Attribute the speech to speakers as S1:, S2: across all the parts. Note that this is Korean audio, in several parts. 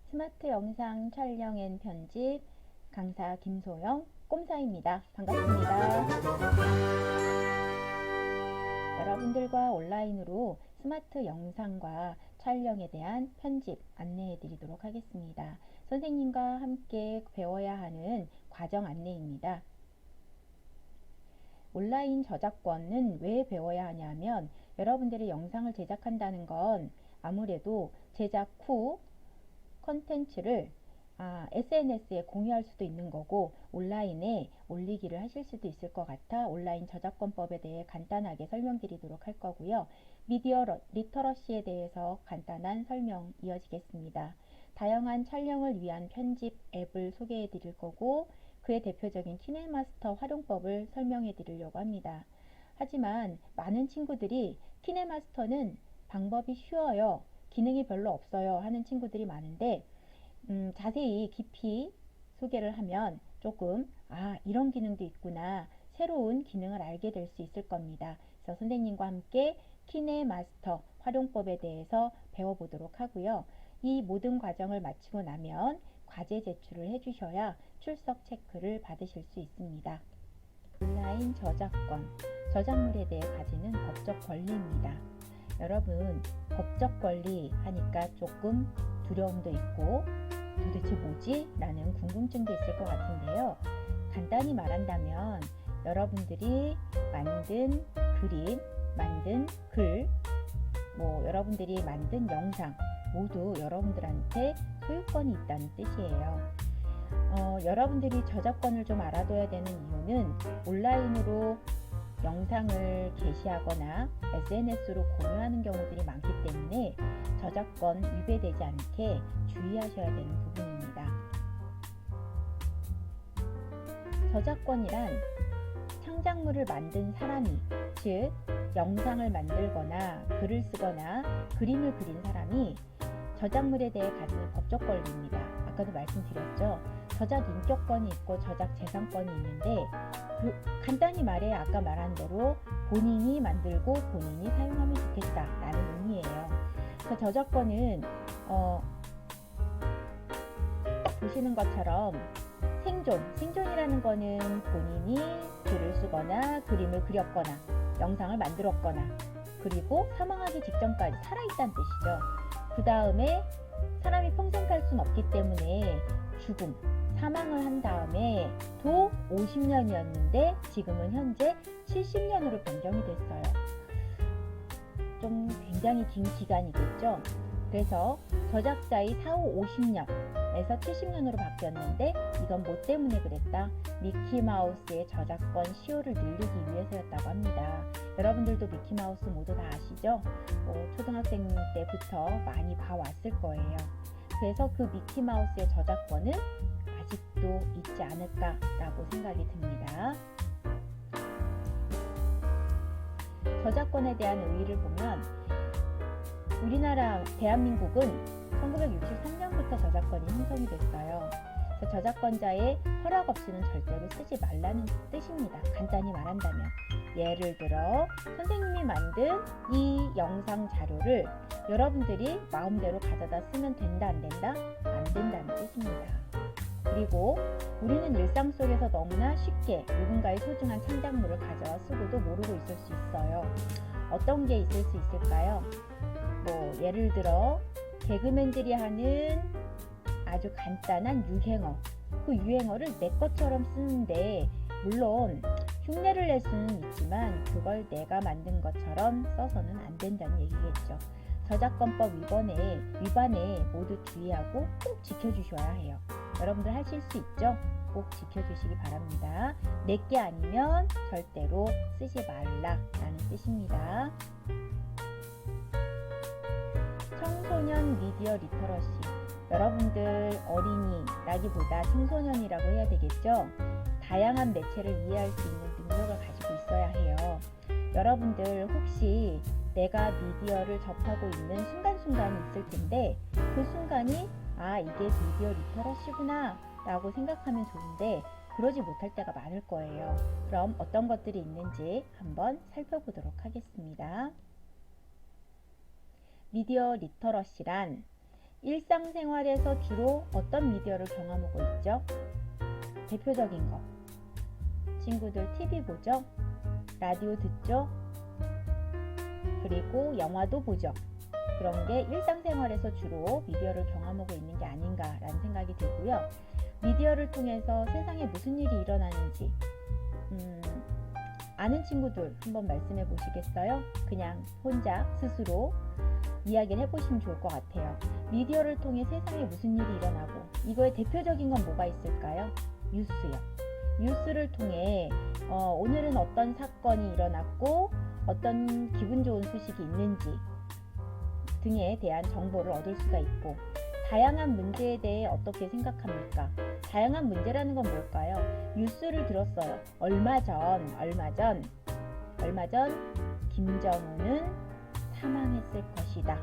S1: 스마트 영상 촬영 앤 편집 강사 김소영 꼼사입니다. 반갑습니다. 여러분들과 온라인으로 스마트 영상과 촬영에 대한 편집 안내해 드리도록 하겠습니다. 선생님과 함께 배워야 하는 과정 안내입니다. 온라인 저작권은 왜 배워야 하냐면 여러분들이 영상을 제작한다는 건 아무래도 제작 후 컨텐츠를 SNS에 공유할 수도 있는 거고 온라인에 올리기를 하실 수도 있을 것 같아 온라인 저작권법에 대해 간단하게 설명드리도록 할 거고요. 미디어 리터러시에 대해서 간단한 설명 이어지겠습니다. 다양한 촬영을 위한 편집 앱을 소개해 드릴 거고 그의 대표적인 키네마스터 활용법을 설명해 드리려고 합니다. 하지만 많은 친구들이 키네마스터는 방법이 쉬워요, 기능이 별로 없어요 하는 친구들이 많은데 자세히 깊이 소개를 하면 조금 이런 기능도 있구나, 새로운 기능을 알게 될 수 있을 겁니다. 그래서 선생님과 함께 키네마스터 활용법에 대해서 배워보도록 하고요. 이 모든 과정을 마치고 나면 과제 제출을 해주셔야 출석 체크를 받으실 수 있습니다. 온라인 저작권, 저작물에 대해 가지는 법적 권리입니다. 여러분, 법적 권리 하니까 조금 두려움도 있고 도대체 뭐지? 라는 궁금증도 있을 것 같은데요. 간단히 말한다면 여러분들이 만든 그림, 만든 글, 여러분들이 만든 영상 모두 여러분들한테 소유권이 있다는 뜻이에요. 여러분들이 저작권을 좀 알아둬야 되는 이유는 온라인으로 영상을 게시하거나 SNS로 공유하는 경우들이 많기 때문에 저작권 위배되지 않게 주의하셔야 되는 부분입니다. 저작권이란 창작물을 만든 사람이, 즉 영상을 만들거나 글을 쓰거나 그림을 그린 사람이 저작물에 대해 가지는 법적 권리입니다. 아까도 말씀드렸죠. 저작 인격권이 있고 저작 재산권이 있는데 간단히 말해 아까 말한 대로 본인이 만들고 본인이 사용하면 좋겠다 라는 의미예요. 그 저작권은 보시는 것처럼 생존이라는 거는 본인이 글을 쓰거나 그림을 그렸거나 영상을 만들었거나 그리고 사망하기 직전까지 살아있다는 뜻이죠. 그 다음에 사람이 평생 살 수는 없기 때문에 죽음, 사망을 한 다음에 도 50년이었는데 지금은 현재 70년으로 변경이 됐어요. 좀 굉장히 긴 기간이겠죠. 그래서 저작자의 사후 50년에서 70년으로 바뀌었는데 이건 뭐 때문에 그랬다? 미키마우스의 저작권 시효를 늘리기 위해서였다고 합니다. 여러분들도 미키마우스 모두 다 아시죠? 초등학생 때부터 많이 봐왔을 거예요. 그래서 그 미키마우스의 저작권은 아직도 있지 않을까라고 생각이 듭니다. 저작권에 대한 의의를 보면 우리나라 대한민국은 1963년부터 저작권이 형성이 됐어요. 그래서 저작권자의 허락 없이는 절대로 쓰지 말라는 뜻입니다. 간단히 말한다면 예를 들어 선생님이 만든 이 영상 자료를 여러분들이 마음대로 가져다 쓰면 된다 안 된다? 안 된다는 뜻입니다. 그리고 우리는 일상 속에서 너무나 쉽게 누군가의 소중한 창작물을 가져와 쓰고도 모르고 있을 수 있어요. 어떤 게 있을 수 있을까요? 예를 들어 개그맨들이 하는 아주 간단한 유행어, 그 유행어를 내 것처럼 쓰는데 물론 흉내를 낼 수는 있지만 그걸 내가 만든 것처럼 써서는 안 된다는 얘기겠죠. 저작권법 위반에 모두 주의하고 꼭 지켜주셔야 해요. 여러분들 하실 수 있죠? 꼭 지켜주시기 바랍니다. 내게 아니면 절대로 쓰지 말라라는 뜻입니다. 청소년 미디어 리터러시, 여러분들 어린이라기보다 청소년이라고 해야 되겠죠? 다양한 매체를 이해할 수 있는 능력을 가지고 있어야 해요. 여러분들 혹시 내가 미디어를 접하고 있는 순간순간이 있을 텐데 그 순간이 이게 미디어 리터러시구나 라고 생각하면 좋은데 그러지 못할 때가 많을 거예요. 그럼 어떤 것들이 있는지 한번 살펴보도록 하겠습니다. 미디어 리터러시란 일상생활에서 주로 어떤 미디어를 경험하고 있죠? 대표적인 거. 친구들 TV 보죠? 라디오 듣죠? 그리고 영화도 보죠. 그런 게 일상생활에서 주로 미디어를 경험하고 있는 게 아닌가라는 생각이 들고요. 미디어를 통해서 세상에 무슨 일이 일어나는지 아는 친구들 한번 말씀해 보시겠어요? 그냥 혼자 스스로 이야기를 해보시면 좋을 것 같아요. 미디어를 통해 세상에 무슨 일이 일어나고 이거의 대표적인 건 뭐가 있을까요? 뉴스요. 뉴스를 통해 오늘은 어떤 사건이 일어났고 어떤 기분 좋은 소식이 있는지 등에 대한 정보를 얻을 수가 있고, 다양한 문제에 대해 어떻게 생각합니까? 다양한 문제라는 건 뭘까요? 뉴스를 들었어요. 얼마 전 김정은은 사망했을 것이다.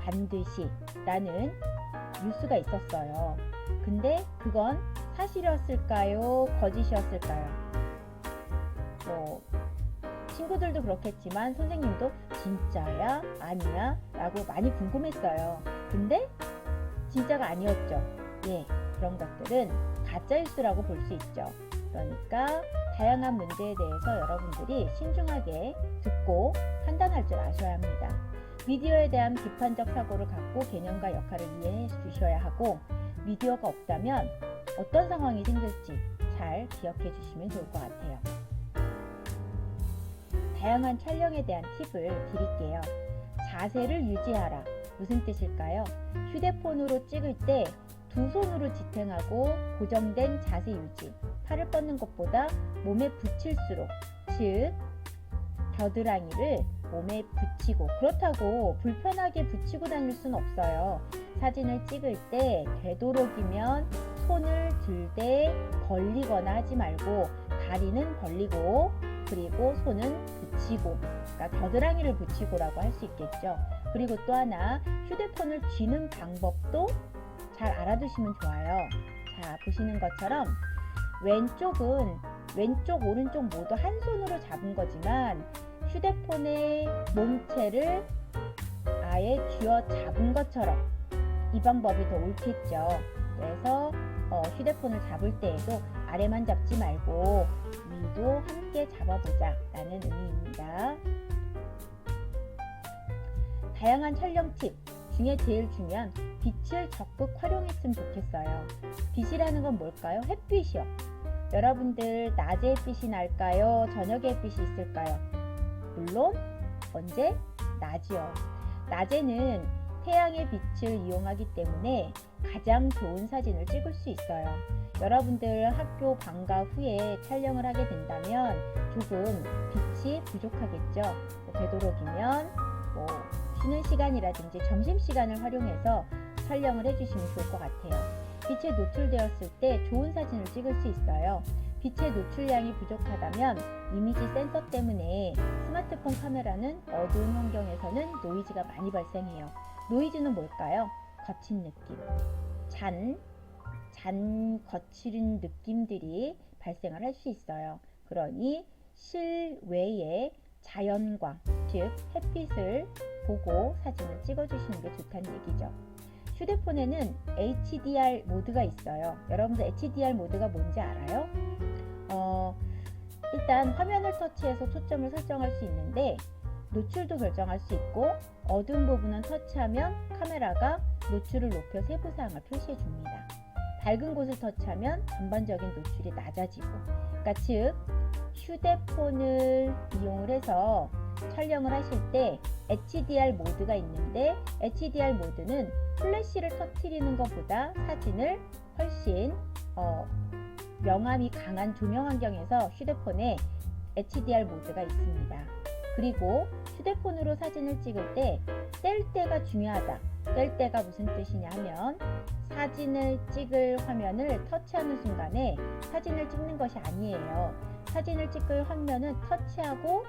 S1: 반드시 라는 뉴스가 있었어요. 근데 그건 사실이었을까요? 거짓이었을까요? 친구들도 그렇겠지만 선생님도 진짜야? 아니야? 라고 많이 궁금했어요. 근데 진짜가 아니었죠. 예, 그런 것들은 가짜뉴스라고 볼 수 있죠. 그러니까 다양한 문제에 대해서 여러분들이 신중하게 듣고 판단할 줄 아셔야 합니다. 미디어에 대한 비판적 사고를 갖고 개념과 역할을 이해해 주셔야 하고, 미디어가 없다면 어떤 상황이 생길지 잘 기억해 주시면 좋을 것 같아요. 다양한 촬영에 대한 팁을 드릴게요. 자세를 유지하라. 무슨 뜻일까요? 휴대폰으로 찍을 때 두 손으로 지탱하고 고정된 자세 유지. 팔을 뻗는 것보다 몸에 붙일수록, 즉 겨드랑이를 몸에 붙이고, 그렇다고 불편하게 붙이고 다닐 수는 없어요. 사진을 찍을 때 되도록이면 손을 들 때 벌리거나 하지 말고 다리는 벌리고 그리고 손은 붙이고, 그러니까 겨드랑이를 붙이고라고 할 수 있겠죠. 그리고 또 하나, 휴대폰을 쥐는 방법도 잘 알아두시면 좋아요. 자, 보시는 것처럼 왼쪽은 왼쪽 오른쪽 모두 한 손으로 잡은 거지만 휴대폰의 몸체를 아예 쥐어 잡은 것처럼 이 방법이 더 옳겠죠. 그래서 휴대폰을 잡을 때에도 아래만 잡지 말고 위도 함께 잡아보자 라는 의미입니다. 다양한 촬영 팁 중에 제일 중요한 빛을 적극 활용했으면 좋겠어요. 빛이라는 건 뭘까요? 햇빛이요. 여러분들 낮에 햇빛이 날까요? 저녁에 햇빛이 있을까요? 물론 언제? 낮이요. 낮에는 태양의 빛을 이용하기 때문에 가장 좋은 사진을 찍을 수 있어요. 여러분들 학교 방과 후에 촬영을 하게 된다면 조금 빛이 부족하겠죠. 되도록이면 쉬는 시간이라든지 점심시간을 활용해서 촬영을 해주시면 좋을 것 같아요. 빛에 노출되었을 때 좋은 사진을 찍을 수 있어요. 빛의 노출량이 부족하다면 이미지 센서 때문에 스마트폰 카메라는 어두운 환경에서는 노이즈가 많이 발생해요. 노이즈는 뭘까요? 거친 느낌, 거칠은 느낌들이 발생을 할 수 있어요. 그러니 실외의 자연광, 즉 햇빛을 보고 사진을 찍어주시는 게 좋다는 얘기죠. 휴대폰에는 HDR 모드가 있어요. 여러분들 HDR 모드가 뭔지 알아요? 일단 화면을 터치해서 초점을 설정할 수 있는데 노출도 결정할 수 있고, 어두운 부분은 터치하면 카메라가 노출을 높여 세부사항을 표시해 줍니다. 밝은 곳을 터치하면 전반적인 노출이 낮아지고, 그러니까 즉 휴대폰을 이용을 해서 촬영을 하실 때 HDR 모드가 있는데, HDR 모드는 플래시를 터뜨리는 것보다 사진을 훨씬 명암이 강한 조명 환경에서 휴대폰에 HDR 모드가 있습니다. 그리고 휴대폰으로 사진을 찍을 때 뗄 때가 중요하다. 뗄 때가 무슨 뜻이냐 하면, 사진을 찍을 화면을 터치하는 순간에 사진을 찍는 것이 아니에요. 사진을 찍을 화면은 터치하고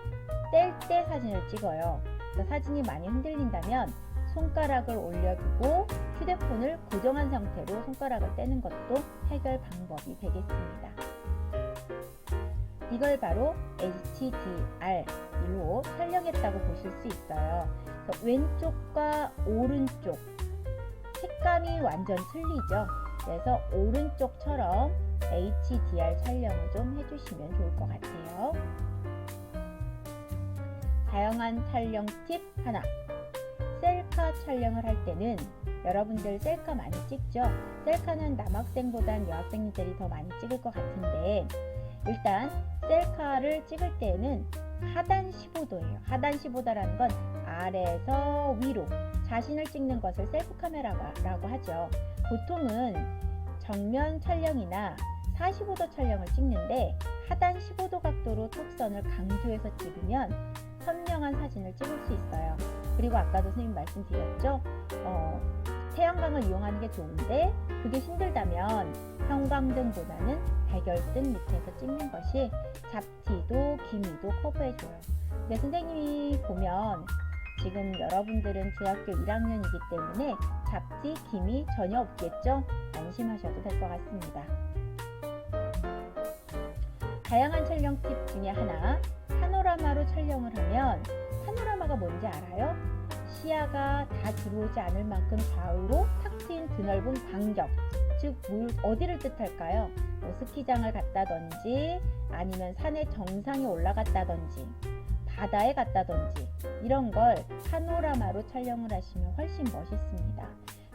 S1: 뗄 때 사진을 찍어요. 그래서 사진이 많이 흔들린다면 손가락을 올려두고 휴대폰을 고정한 상태로 손가락을 떼는 것도 해결 방법이 되겠습니다. 이걸 바로 HDR로 촬영했다고 보실 수 있어요. 그래서 왼쪽과 오른쪽 색감이 완전 틀리죠. 그래서 오른쪽처럼 HDR 촬영을 좀 해주시면 좋을 것 같아요. 다양한 촬영 팁 하나. 셀카 촬영을 할 때는 여러분들 셀카 많이 찍죠? 셀카는 남학생보단 여학생들이 더 많이 찍을 것 같은데, 일단 셀카를 찍을 때는 하단 15도예요. 하단 15도라는 건 아래에서 위로 자신을 찍는 것을 셀프 카메라라고 하죠. 보통은 정면 촬영이나 45도 촬영을 찍는데 하단 15도 각도로 턱선을 강조해서 찍으면 선명한 사진을 찍을 수 있어요. 그리고 아까도 선생님 말씀드렸죠? 태양광을 이용하는 게 좋은데 그게 힘들다면 형광등보다는 백열등 밑에서 찍는 것이 잡티도 기미도 커버해줘요. 근데 선생님이 보면 지금 여러분들은 중학교 1학년이기 때문에 잡티, 기미 전혀 없겠죠? 안심하셔도 될 것 같습니다. 다양한 촬영 팁 중에 하나, 파노라마로 촬영을 하면, 파노라마가 뭔지 알아요? 시야가 다 들어오지 않을 만큼 좌우로 탁 트인 드넓은 광경, 즉 어디를 뜻할까요? 뭐 스키장을 갔다든지 아니면 산의 정상에 올라갔다든지 바다에 갔다든지 이런 걸 파노라마로 촬영을 하시면 훨씬 멋있습니다.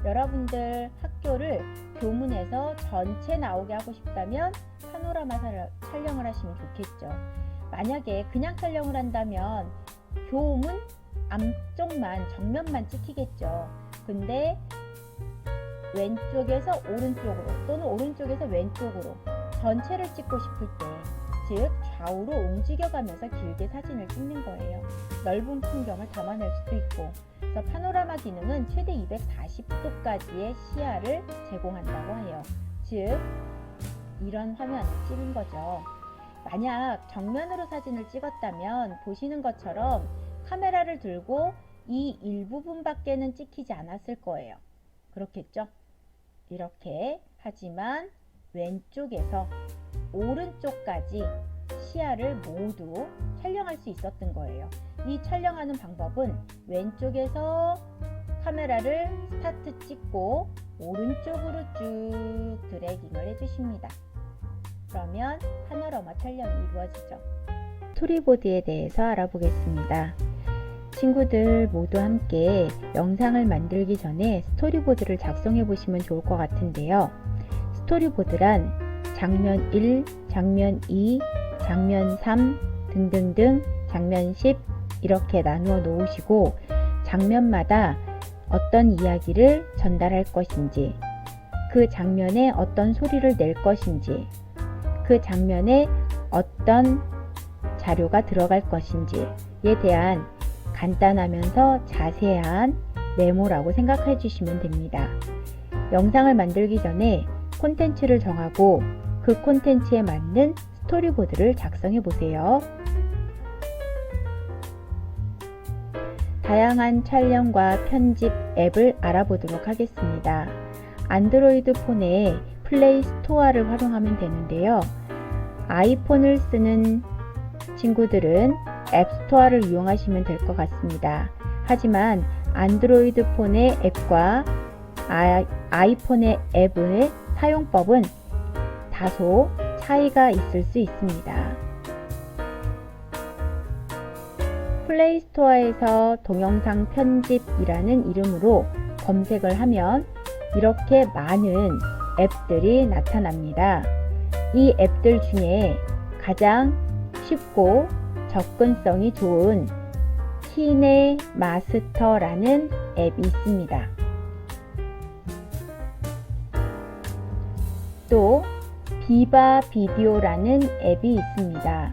S1: 여러분들 학교를 교문에서 전체 나오게 하고 싶다면 파노라마 촬영을 하시면 좋겠죠. 만약에 그냥 촬영을 한다면 교문 앞쪽만 정면만 찍히겠죠. 근데 왼쪽에서 오른쪽으로 또는 오른쪽에서 왼쪽으로 전체를 찍고 싶을 때, 즉 좌우로 움직여가면서 길게 사진을 찍는 거예요. 넓은 풍경을 담아낼 수도 있고. 그래서 파노라마 기능은 최대 240도까지의 시야를 제공한다고 해요. 즉 이런 화면을 찍은 거죠. 만약 정면으로 사진을 찍었다면 보시는 것처럼 카메라를 들고 이 일부분밖에는 찍히지 않았을 거예요. 그렇겠죠? 이렇게. 하지만 왼쪽에서 오른쪽까지 시야를 모두 촬영할 수 있었던 거예요. 이 촬영하는 방법은 왼쪽에서 카메라를 스타트 찍고 오른쪽으로 쭉 드래깅을 해주십니다. 그러면 파노라마 촬영이 이루어지죠. 스토리보드에 대해서 알아보겠습니다. 친구들 모두 함께 영상을 만들기 전에 스토리보드를 작성해 보시면 좋을 것 같은데요. 스토리보드란 장면 1, 장면 2, 장면 3 등등등 장면 10 이렇게 나누어 놓으시고 장면마다 어떤 이야기를 전달할 것인지, 그 장면에 어떤 소리를 낼 것인지, 그 장면에 어떤 자료가 들어갈 것인지에 대한 간단하면서 자세한 메모라고 생각해 주시면 됩니다. 영상을 만들기 전에 콘텐츠를 정하고 그 콘텐츠에 맞는 스토리보드를 작성해 보세요. 다양한 촬영과 편집 앱을 알아보도록 하겠습니다. 안드로이드 폰에 플레이 스토어를 활용하면 되는데요. 아이폰을 쓰는 친구들은 앱 스토어를 이용하시면 될 것 같습니다. 하지만 안드로이드 폰의 앱과 아이폰의 앱의 사용법은 다소 차이가 있을 수 있습니다. 플레이 스토어에서 동영상 편집이라는 이름으로 검색을 하면 이렇게 많은 앱들이 나타납니다. 이 앱들 중에 가장 쉽고 접근성이 좋은 키네마스터라는 앱이 있습니다. 또 비바 비디오라는 앱이 있습니다.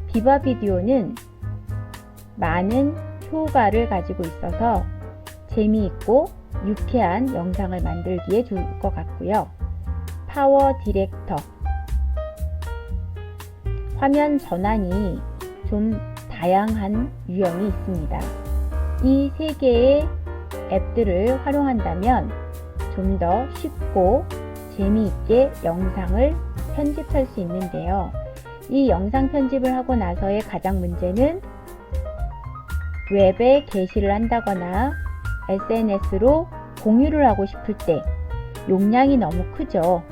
S1: 비바 비디오는 많은 효과를 가지고 있어서 재미있고 유쾌한 영상을 만들기에 좋을 것 같고요. 파워 디렉터, 화면 전환이 좀 다양한 유형이 있습니다. 이 세 개의 앱들을 활용한다면 좀 더 쉽고 재미있게 영상을 편집할 수 있는데요. 이 영상 편집을 하고 나서의 가장 문제는 웹에 게시를 한다거나 SNS로 공유를 하고 싶을 때 용량이 너무 크죠.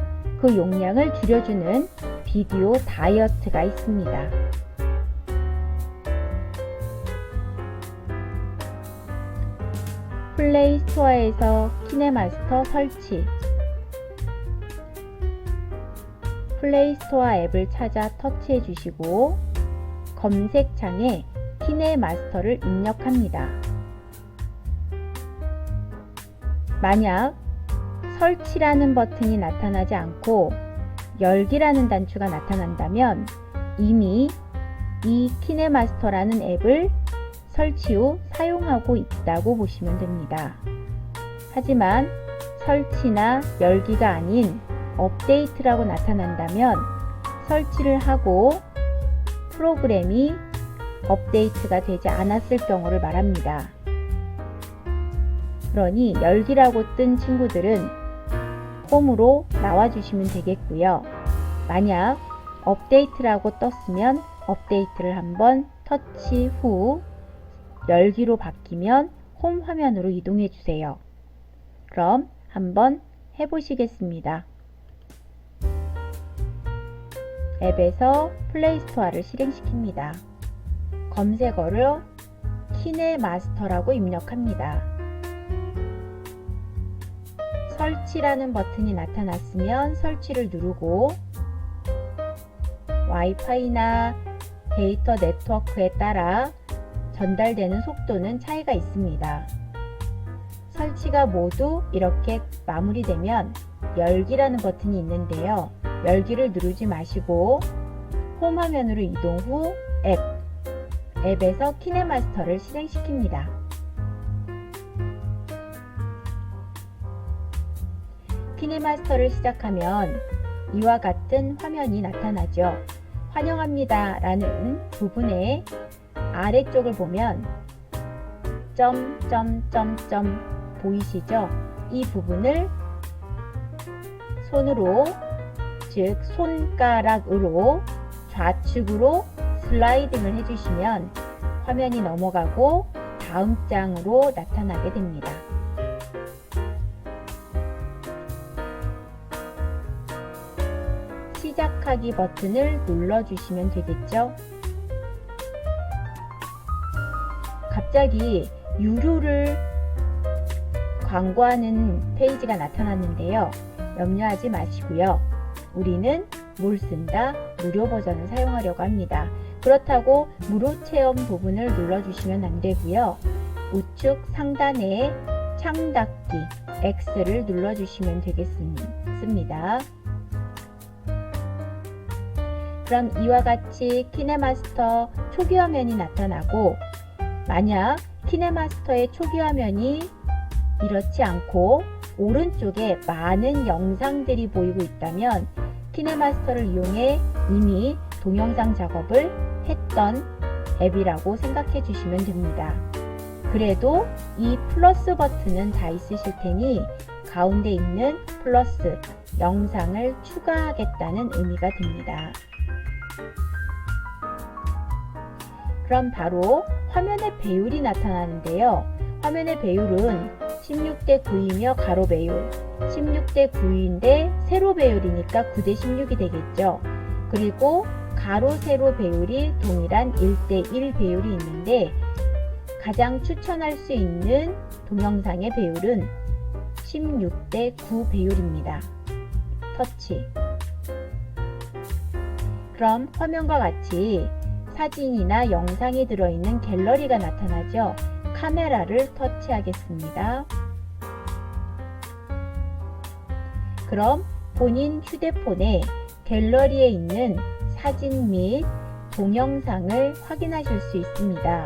S1: 그 용량을 줄여주는 비디오 다이어트가 있습니다. 플레이 스토어에서 키네마스터 설치. 플레이 스토어 앱을 찾아 터치해 주시고 검색창에 키네마스터를 입력합니다. 만약 설치라는 버튼이 나타나지 않고 열기라는 단추가 나타난다면 이미 이 키네마스터라는 앱을 설치 후 사용하고 있다고 보시면 됩니다. 하지만 설치나 열기가 아닌 업데이트라고 나타난다면 설치를 하고 프로그램이 업데이트가 되지 않았을 경우를 말합니다. 그러니 열기라고 뜬 친구들은 홈으로 나와주시면 되겠고요. 만약 업데이트라고 떴으면 업데이트를 한번 터치 후 열기로 바뀌면 홈 화면으로 이동해 주세요. 그럼 한번 해보시겠습니다. 앱에서 플레이 스토어를 실행시킵니다. 검색어를 키네마스터라고 입력합니다. 설치라는 버튼이 나타났으면 설치를 누르고 와이파이나 데이터 네트워크에 따라 전달되는 속도는 차이가 있습니다. 설치가 모두 이렇게 마무리되면 열기라는 버튼이 있는데요. 열기를 누르지 마시고 홈 화면으로 이동 후 앱에서 키네마스터를 실행시킵니다. 키네마스터를 시작하면 이와 같은 화면이 나타나죠. 환영합니다 라는 부분의 아래쪽을 보면 점점점점 보이시죠? 이 부분을 손으로, 즉 손가락으로 좌측으로 슬라이딩을 해주시면 화면이 넘어가고 다음 장으로 나타나게 됩니다. 시작하기 버튼을 눌러주시면 되겠죠? 갑자기 유료를 광고하는 페이지가 나타났는데요. 염려하지 마시고요. 우리는 뭘 쓴다? 무료 버전을 사용하려고 합니다. 그렇다고 무료 체험 부분을 눌러주시면 안 되고요. 우측 상단에 창닫기 X를 눌러주시면 되겠습니다. 그럼 이와 같이 키네마스터 초기 화면이 나타나고 만약 키네마스터의 초기 화면이 이렇지 않고 오른쪽에 많은 영상들이 보이고 있다면 키네마스터를 이용해 이미 동영상 작업을 했던 앱이라고 생각해 주시면 됩니다. 그래도 이 플러스 버튼은 다 있으실 테니 가운데 있는 플러스 영상을 추가하겠다는 의미가 됩니다. 그럼 바로 화면의 배율이 나타나는데요. 화면의 배율은 16대 9이며 가로 배율, 16대 9인데 세로 배율이니까 9대 16이 되겠죠. 그리고 가로 세로 배율이 동일한 1대 1 배율이 있는데 가장 추천할 수 있는 동영상의 배율은 16대 9 배율입니다. 터치. 그럼 화면과 같이 사진이나 영상이 들어있는 갤러리가 나타나죠. 카메라를 터치하겠습니다. 그럼 본인 휴대폰에 갤러리에 있는 사진 및 동영상을 확인하실 수 있습니다.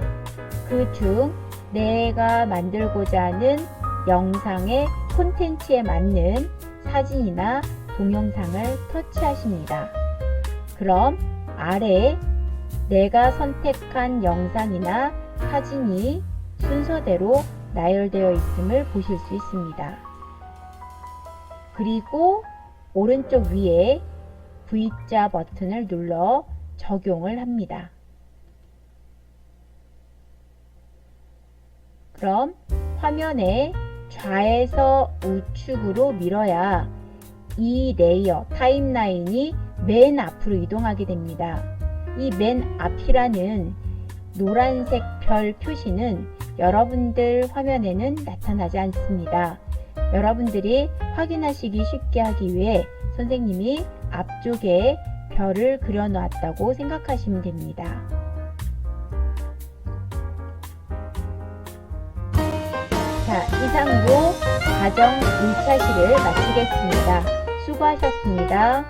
S1: 그중 내가 만들고자 하는 영상의 콘텐츠에 맞는 사진이나 동영상을 터치하십니다. 그럼 아래 내가 선택한 영상이나 사진이 순서대로 나열되어 있음을 보실 수 있습니다. 그리고 오른쪽 위에 V자 버튼을 눌러 적용을 합니다. 그럼 화면에 좌에서 우측으로 밀어야 이 레이어 타임라인이 맨 앞으로 이동하게 됩니다. 이 맨 앞이라는 노란색 별 표시는 여러분들 화면에는 나타나지 않습니다. 여러분들이 확인하시기 쉽게 하기 위해 선생님이 앞쪽에 별을 그려 놓았다고 생각하시면 됩니다. 자, 이상으로 과정 1차 시를 마치겠습니다. 수고하셨습니다.